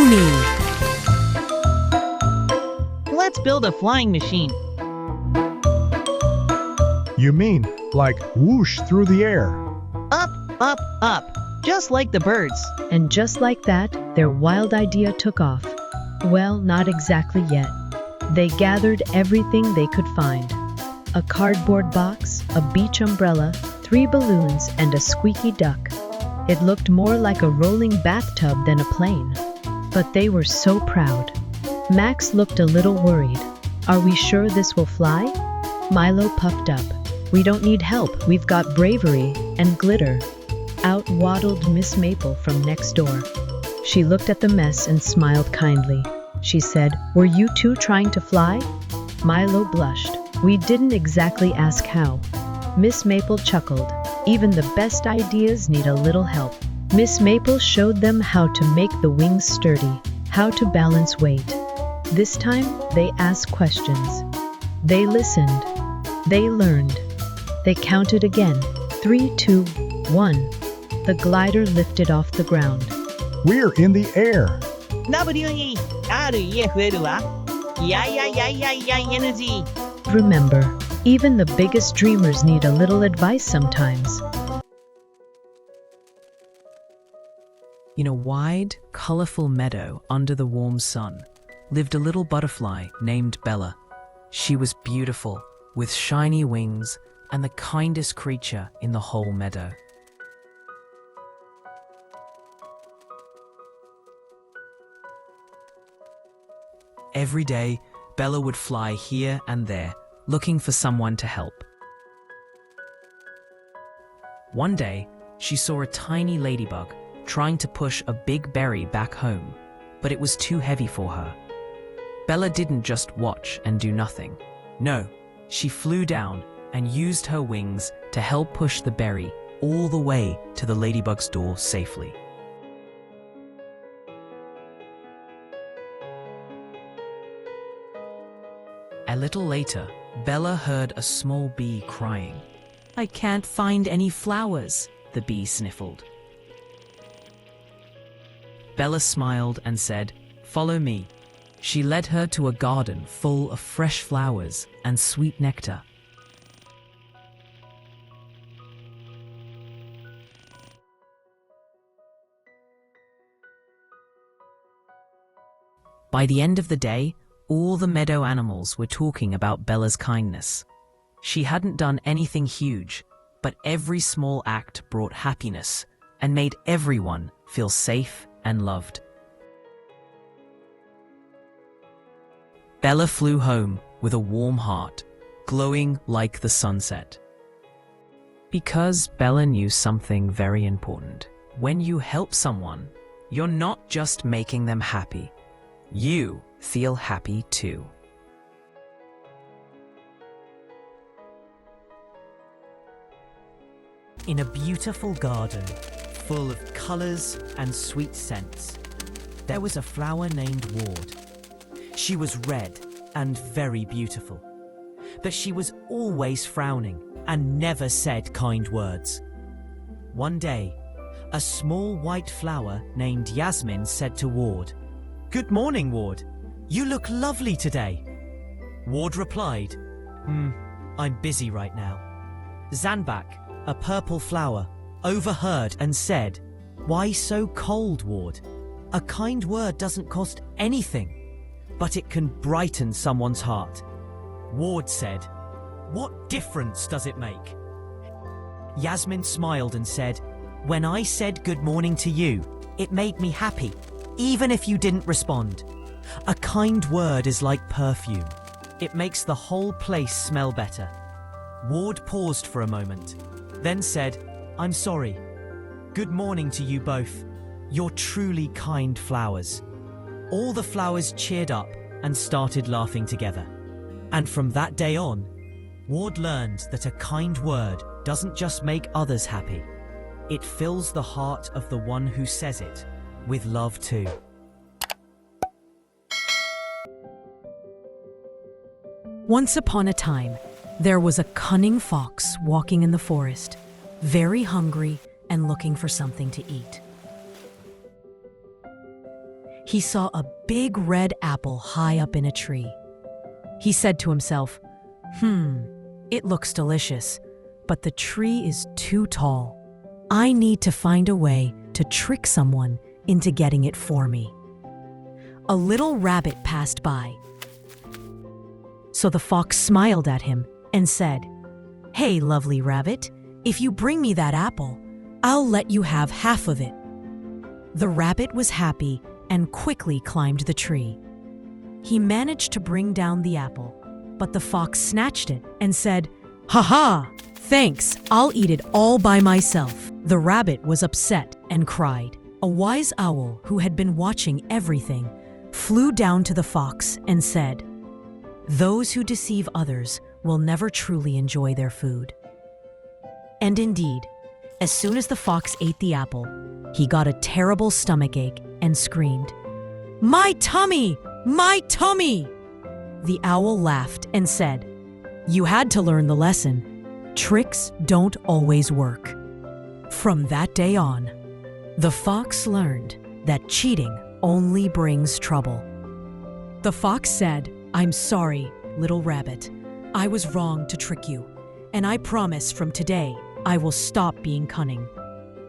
pony. Let's build a flying machine. You mean like whoosh through the air? Up, up, up. Just like the birds. And just like that, their wild idea took off. Well, not exactly yet. They gathered everything they could find. A cardboard box, a beach umbrella, 3 balloons, and a squeaky duck. It looked more like a rolling bathtub than a plane. But they were so proud. Max looked a little worried. Are we sure this will fly? Milo puffed up. We don't need help, we've got bravery and glitter. Out waddled Miss Maple from next door. She looked at the mess and smiled kindly. She said, "Were you two trying to fly?" Milo blushed. "We didn't exactly ask how." Miss Maple chuckled. "Even the best ideas need a little help." Miss Maple showed them how to make the wings sturdy, how to balance weight. This time, they asked questions. They listened. They learned. They counted again. 3, 2, 1. The glider lifted off the ground. We're in the air. W-E-R-E-F-L-A. Remember, even the biggest dreamers need a little advice sometimes. In a wide, colorful meadow under the warm sun lived a little butterfly named Bella. She was beautiful, with shiny wings, and the kindest creature in the whole meadow. Every day, Bella would fly here and there, looking for someone to help. One day, she saw a tiny ladybug trying to push a big berry back home, but it was too heavy for her. Bella didn't just watch and do nothing. No, she flew down and used her wings to help push the berry all the way to the ladybug's door safely. A little later, Bella heard a small bee crying. "I can't find any flowers," the bee sniffled. Bella smiled and said, "Follow me." She led her to a garden full of fresh flowers and sweet nectar. By the end of the day, all the meadow animals were talking about Bella's kindness. She hadn't done anything huge, but every small act brought happiness and made everyone feel safe and loved. Bella flew home with a warm heart, glowing like the sunset. Because Bella knew something very important. When you help someone, you're not just making them happy. You feel happy too. In a beautiful garden, full of colors and sweet scents, there was a flower named Ward. She was red and very beautiful, but she was always frowning and never said kind words. One day, a small white flower named Yasmin said to Ward, "Good morning, Ward. You look lovely today." Ward replied, "I'm busy right now." Zanbak, a purple flower, overheard and said, "Why so cold, Ward? A kind word doesn't cost anything, but it can brighten someone's heart." Ward said, "What difference does it make?" Yasmin smiled and said, "When I said good morning to you, it made me happy, even if you didn't respond. A kind word is like perfume. It makes the whole place smell better." Ward paused for a moment, then said, "I'm sorry. Good morning to you both. You're truly kind flowers." All the flowers cheered up and started laughing together. And from that day on, Ward learned that a kind word doesn't just make others happy. It fills the heart of the one who says it with love too. Once upon a time, there was a cunning fox walking in the forest, very hungry and looking for something to eat. he saw a big red apple high up in a tree. He said to himself, it looks delicious, but the tree is too tall. I need to find a way to trick someone into getting it for me. A little rabbit passed by. So the fox smiled at him and said, "Hey, lovely rabbit, if you bring me that apple, I'll let you have half of it." The rabbit was happy and quickly climbed the tree. He managed to bring down the apple, but the fox snatched it and said, "Ha ha! Thanks, I'll eat it all by myself." The rabbit was upset and cried. A wise owl who had been watching everything flew down to the fox and said, "Those who deceive others will never truly enjoy their food." And indeed, as soon as the fox ate the apple, he got a terrible stomachache and screamed, "My tummy! My tummy!" The owl laughed and said, "You had to learn the lesson. Tricks don't always work." From that day on, the fox learned that cheating only brings trouble. The fox said, "I'm sorry, little rabbit. I was wrong to trick you, and I promise from today I will stop being cunning."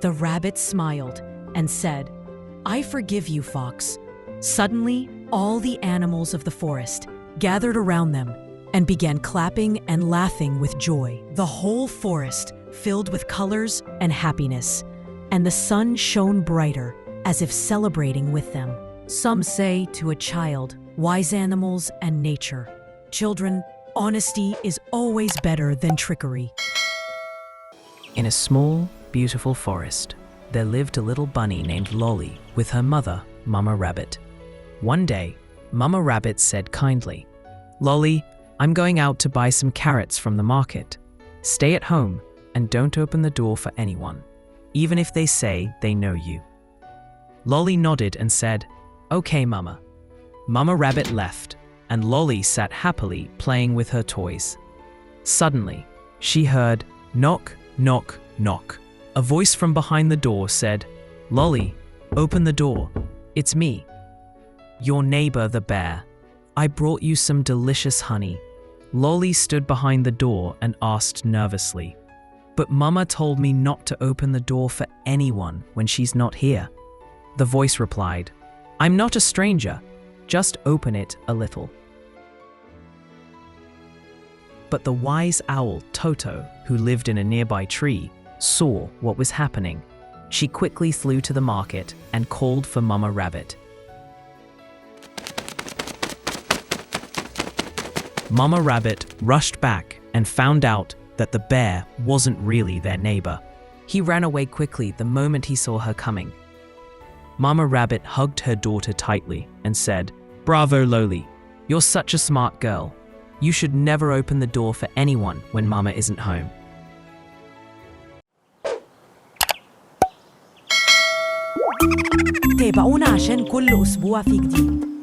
The rabbit smiled and said, "I forgive you, fox." Suddenly, all the animals of the forest gathered around them and began clapping and laughing with joy. The whole forest filled with colors and happiness, and the sun shone brighter as if celebrating with them. Some say to a child, "Wise animals and nature. Children, honesty is always better than trickery." In a small, beautiful forest, there lived a little bunny named Lolly with her mother, Mama Rabbit. One day, Mama Rabbit said kindly, "Lolly, I'm going out to buy some carrots from the market. Stay at home and don't open the door for anyone, even if they say they know you." Lolly nodded and said, "Okay, Mama." Mama Rabbit left, and Lolly sat happily playing with her toys. Suddenly, she heard knock, knock, knock. A voice from behind the door said, "Lolly, open the door. It's me, your neighbor the bear. I brought you some delicious honey." Lolly stood behind the door and asked nervously, "But Mama told me not to open the door for anyone when she's not here." The voice replied, "I'm not a stranger. Just open it a little." But the wise owl Toto, who lived in a nearby tree, saw what was happening. She quickly flew to the market and called for Mama Rabbit. Mama Rabbit rushed back and found out that the bear wasn't really their neighbor. He ran away quickly the moment he saw her coming. Mama Rabbit hugged her daughter tightly and said, "Bravo, Lolly. You're such a smart girl. You should never open the door for anyone when Mama isn't home." تابعونا عشان كل أسبوع في جديد.